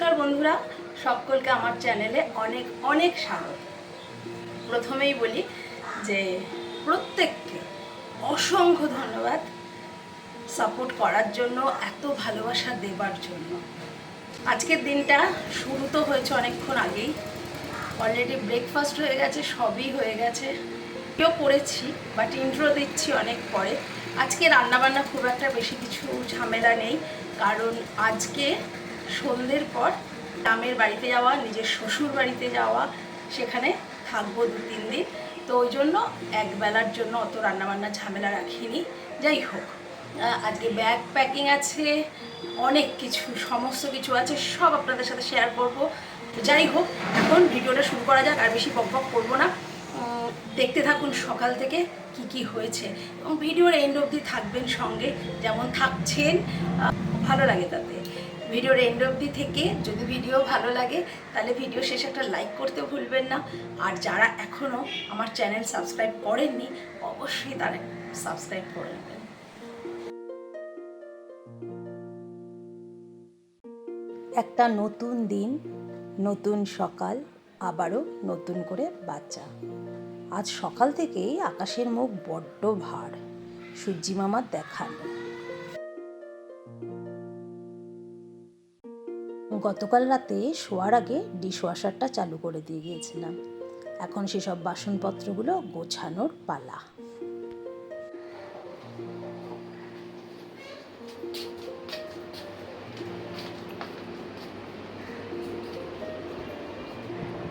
নমস্কার বন্ধুরা, সকলকে আমার চ্যানেলে অনেক অনেক স্বাগত। প্রথমেই বলি যে প্রত্যেককে অসংখ্য ধন্যবাদ সাপোর্ট করার জন্য, এত ভালোবাসা দেবার জন্য। আজকের দিনটা শুরু তো হয়েছে অনেকক্ষণ আগেই, অলরেডি ব্রেকফাস্ট হয়ে গেছে, সবই হয়ে গেছে, কেউ করেছি, বাট ইন্ট্রো দিচ্ছি অনেক পরে। আজকে রান্নাবান্না খুব একটা বেশি কিছু ঝামেলা নেই, কারণ আজকে সন্ধ্যের পর গ্রামের বাড়িতে যাওয়া, নিজের শ্বশুর বাড়িতে যাওয়া, সেখানে থাকবো 2-3 দিন। তো ওই জন্য একবেলার জন্য অত রান্নাবান্না ঝামেলা রাখিনি। যাই হোক, আজকে ব্যাগ প্যাকিং আছে, অনেক কিছু, সমস্ত কিছু আছে, সব আপনাদের সাথে শেয়ার করব। যাই হোক, এখন ভিডিওটা শুরু করা যাক, আর বেশি বকবক করবো না। দেখতে থাকুন সকাল থেকে কি কি হয়েছে, এবং ভিডিওর এন্ড অবধি থাকবেন সঙ্গে, যেমন থাকছেন, ভালো লাগে তাতে। ভিডিওর এন্ড অবধি থেকে যদি ভিডিও ভালো লাগে তাহলে ভিডিও শেষে একটা লাইক করতে ভুলবেন না। আর যারা এখনও আমার চ্যানেল সাবস্ক্রাইব করেননি, অবশ্যই তারা সাবস্ক্রাইব করে নেবেন। একটা নতুন দিন, নতুন সকাল, আবারও নতুন করে বাচ্চা। আজ সকাল থেকেই আকাশের মুখ বড্ড ভার, সূর্যি মামার দেখা নেই। গতকাল রাতে শোয়ার আগে ডিশওয়াশারটা চালু করে দিয়ে গিয়েছিলাম, এখন সেসব বাসনপত্রগুলো গোছানোর পালা।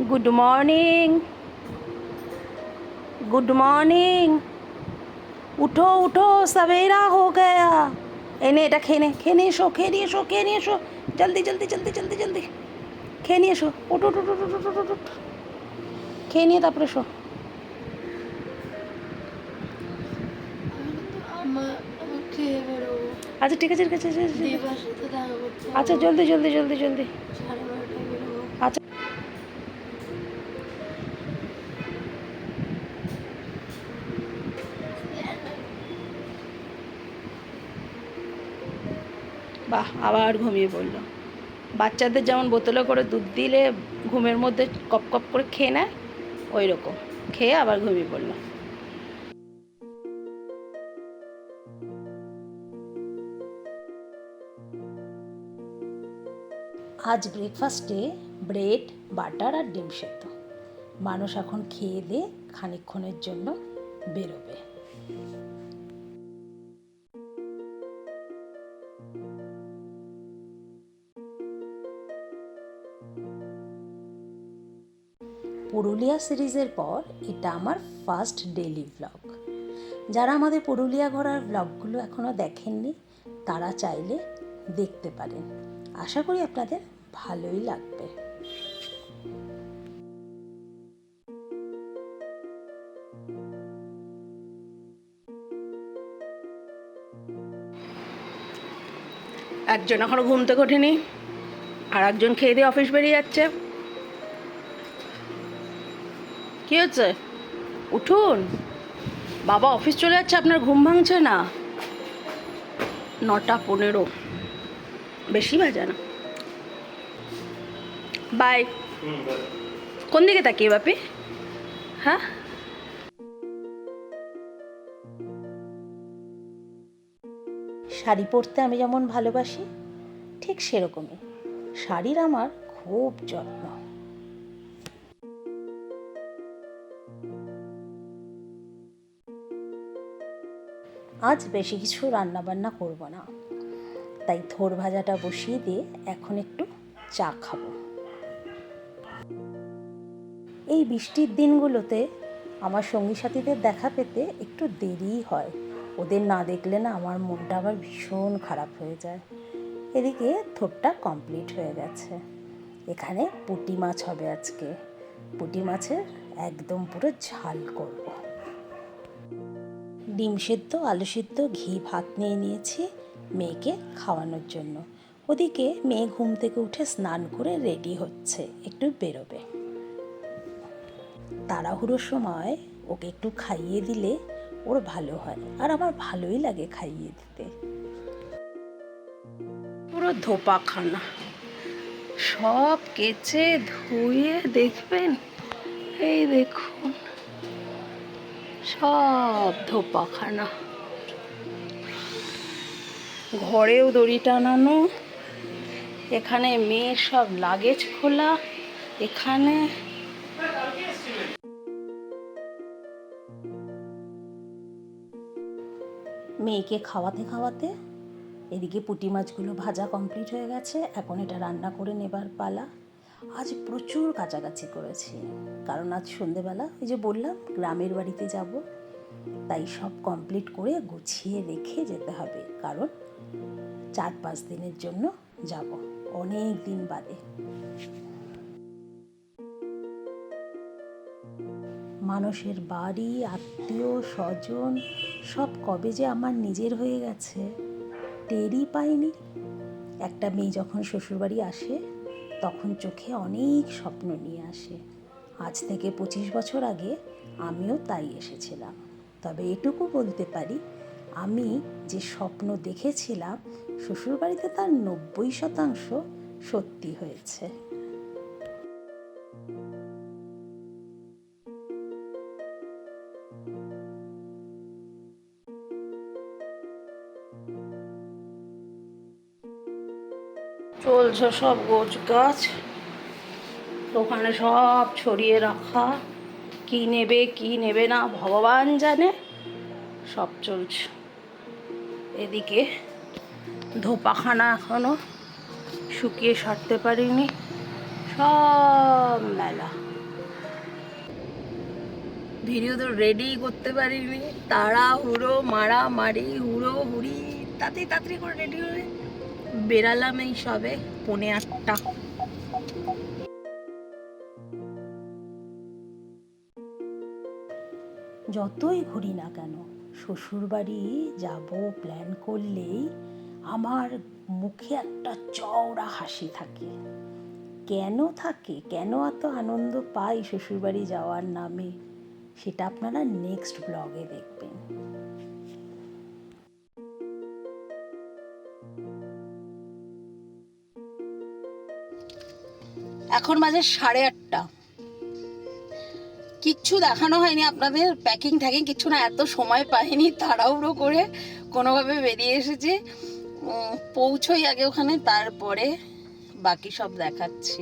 गुड मॉर्निंग, गुड मॉर्निंग, उठो उठो, सवेरा हो गया। एने এটা খেয়ে নিয়ে এসো, খেয়ে নিয়ে এসো, জলদি জলদি জলদি জলদি জলদি খেয়ে নিয়ে এসো, উঠ উঠ উঠ উঠ উঠ উঠ উঠ, খেয়ে নিয়ে তারপরে এসো। আচ্ছা ঠিক আছে ঠিক আছে, আচ্ছা জলদি জলদি জলদি জলদি, আচ্ছা বাহ, আবার ঘুমিয়ে পড়লো। বাচ্চাদের যেমন বোতলে করে দুধ দিলে ঘুমের মধ্যে কপ কপ করে খেয়ে নেয়, ওই রকম খেয়ে আবার ঘুমিয়ে পড়লো। আজ ব্রেকফাস্টে ব্রেড, বাটার আর ডিম সেদ্ধ। মানুষ এখন খেয়ে দিয়ে খানিকক্ষণের জন্য বেরোবে। পুরুলিয়া সিরিজের পর এটা আমার ফার্স্ট ডেইলি ব্লগ। যারা আমাদের পুরুলিয়া ঘোরার ব্লগগুলো এখনও দেখেননি, তারা চাইলে দেখতে পারেন। আশা করি আপনাদের ভালোই লাগবে। একজন এখনো ঘুম থেকে ওঠেনি, আর একজন খেয়ে দিয়ে অফিস বেরিয়ে যাচ্ছে। কি হচ্ছে? উঠুন, বাবা অফিস চলে যাচ্ছে, আপনার ঘুম ভাঙছে না? 9:15, বেশি বাজে না। বাই। কোন দিকে তাকিয়ে বাপি? হ্যাঁ, শাড়ি পরতে আমি যেমন ভালোবাসি, ঠিক সেরকমই শাড়ির আমার খুব যত্ন। আজ বেশি কিছু রান্নাবান্না করব না, তাই থোড় ভাজাটা বসিয়ে দিয়ে এখন একটু চা খাবো। এই বৃষ্টির দিনগুলোতে আমার সঙ্গী সাথীদের দেখা পেতে একটু দেরিই হয়। ওদের না দেখলে না আমার মনটা আবার ভীষণ খারাপ হয়ে যায়। এদিকে থোড়টা কমপ্লিট হয়ে গেছে। এখানে পুঁটি মাছ হবে আজকে। পুঁটি মাছের একদম পুরো ঝাল করব। ডিম সেদ্ধ, আলু সিদ্ধ, ঘি ভাত নিয়ে নিয়েছি মেয়েকে খাওয়ানোর জন্য। ওদিকে মেয়ে ঘুম থেকে উঠে স্নান করে রেডি হচ্ছে, একটু বেরোবে। তাড়াহুড়োর সময় ওকে একটু খাইয়ে দিলে ওর ভালো হয়, আর আমার ভালোই লাগে খাইয়ে দিতে। পুরো ধোপা খানা, সব কেচে ধুয়ে দেখবেন, এই দেখুন সব ধোপাখানা। ঘরেও দড়ি টানানো, এখানে মেয়ের সব লাগেজ খোলা, এখানে মেয়েকে খাওয়াতে খাওয়াতে এদিকে পুঁটি মাছগুলো ভাজা কমপ্লিট হয়ে গেছে। এখন এটা রান্না করে নেবার পালা। আজ প্রচুর কাচাকাচি করেছি, কারণ আজ সন্ধেবেলা ওই যে বললাম গ্রামের বাড়িতে যাব, তাই সব কমপ্লিট করে গুছিয়ে রেখে যেতে হবে, কারণ 4-5 দিনের জন্য যাব, অনেক দিন বাদে। মানুষের বাড়ি, আত্মীয় স্বজন সব কবে যে আমার নিজের হয়ে গেছে টেরই পাইনি। একটা মেয়ে যখন শ্বশুরবাড়ি আসে তখন চোখে অনেক স্বপ্ন নিয়ে আসে। আজ থেকে 25 বছর আগে আমিও তাই এসেছিলাম। তবে এটুকু বলতে পারি, আমি যে স্বপ্ন দেখেছিলাম শ্বশুরবাড়িতে তার 90% সত্যি হয়েছে। চলছে সব গোছ গাছ, ওখানে সব ছড়িয়ে রাখা, কি নেবে কি নেবে না ভগবান জানে, সব চলছে। এদিকে ধোপাখানা এখনো শুকিয়ে সারতে পারিনি, সব মেলা। ভিডিও তো রেডি করতে পারিনি, তাড়াহুড়ো মারামারি হুড়ো হুড়ি, তাড়াতাড়ি করে রেডি হয়ে বেরালাম এই সবে 7:45। যতই ঘুরি না কেন শ্বশুরবাড়ি যাব প্ল্যান করলেই আমার মুখে একটা চওড়া হাসি থাকে। কেন থাকে, কেন এত আনন্দ পাই শ্বশুরবাড়ি যাওয়ার নামে, সেটা আপনারা নেক্সট ব্লগে দেখবেন। এখন বাজে 8:30, কিচ্ছু দেখানো হয়নি আপনাদের, প্যাকিং ট্যাকিং কিচ্ছু না, এত সময় পাইনি, তাড়াহুড়ো করে কোনোভাবে বেরিয়ে এসেছি। পৌঁছোই আগে ওখানে, তারপরে বাকি সব দেখাচ্ছি।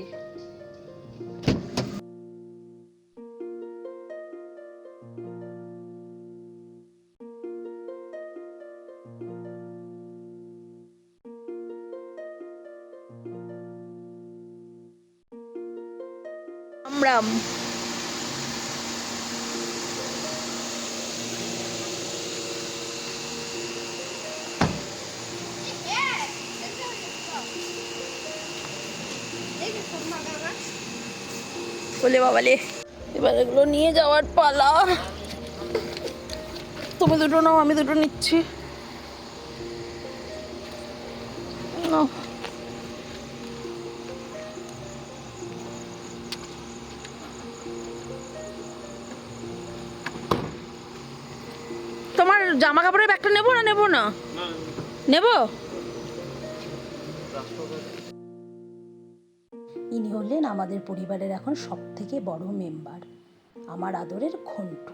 রাম বলে বাবালে, এবার এগুলো নিয়ে যাওয়ার পালা। তুমি দুটো নাও, আমি দুটো নিচ্ছি। তোমার জামা কাপড়ের ব্যাগটা নেবো না নেবো? ইনি হলেন আমাদের পরিবারের এখন সবথেকে বড় মেম্বার, আমার আদরের ঘন্টু।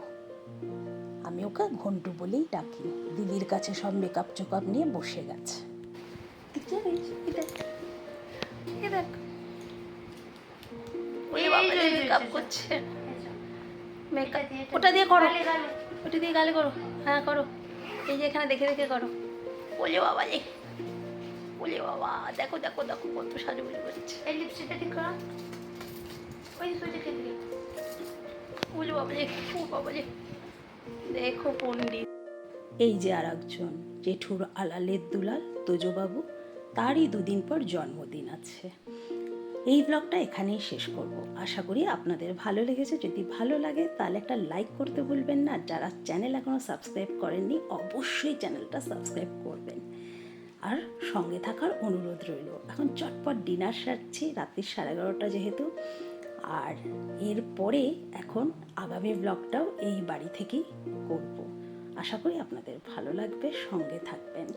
আমি ওকে ঘন্টু বলেই ডাকি। দিদির কাছে সব মেকআপ চোকআপ নিয়ে বসে গেছে। মেকআপ করছে, ওটা দিয়ে করো, ওটা দিয়ে গালে করো, হ্যাঁ করো, এই যে এখানে দেখে দেখে করো। ওলে বাবা রে, ওলে বাবা, দেখো দেখো দেখো কত সাজুগুজু করছে। এই লিপস্টিকটা ঠিক করো, ওই সুইটা দিয়ে। ওলে বাবা রে, ও বাবা রে, দেখো পণ্ডিত। এই যে আর একজন জেঠুর আলালের দুলাল তোজবাবু, তারই 2 দিন পর জন্মদিন আছে। এই ব্লগটা এখানেই শেষ করব। আশা করি আপনাদের ভালো লেগেছে। যদি ভালো লাগে তাহলে একটা লাইক করতে ভুলবেন না। যারা চ্যানেল এখনও সাবস্ক্রাইব করেননি অবশ্যই চ্যানেলটা সাবস্ক্রাইব করবেন, আর সঙ্গে থাকার অনুরোধ রইল। এখন চটপট ডিনার সারছি, রাত্রি 11:30 যেহেতু, আর এরপরে এখন আগামী ব্লগটাও এই বাড়ি থেকেই করব। আশা করি আপনাদের ভালো লাগবে, সঙ্গে থাকবেন।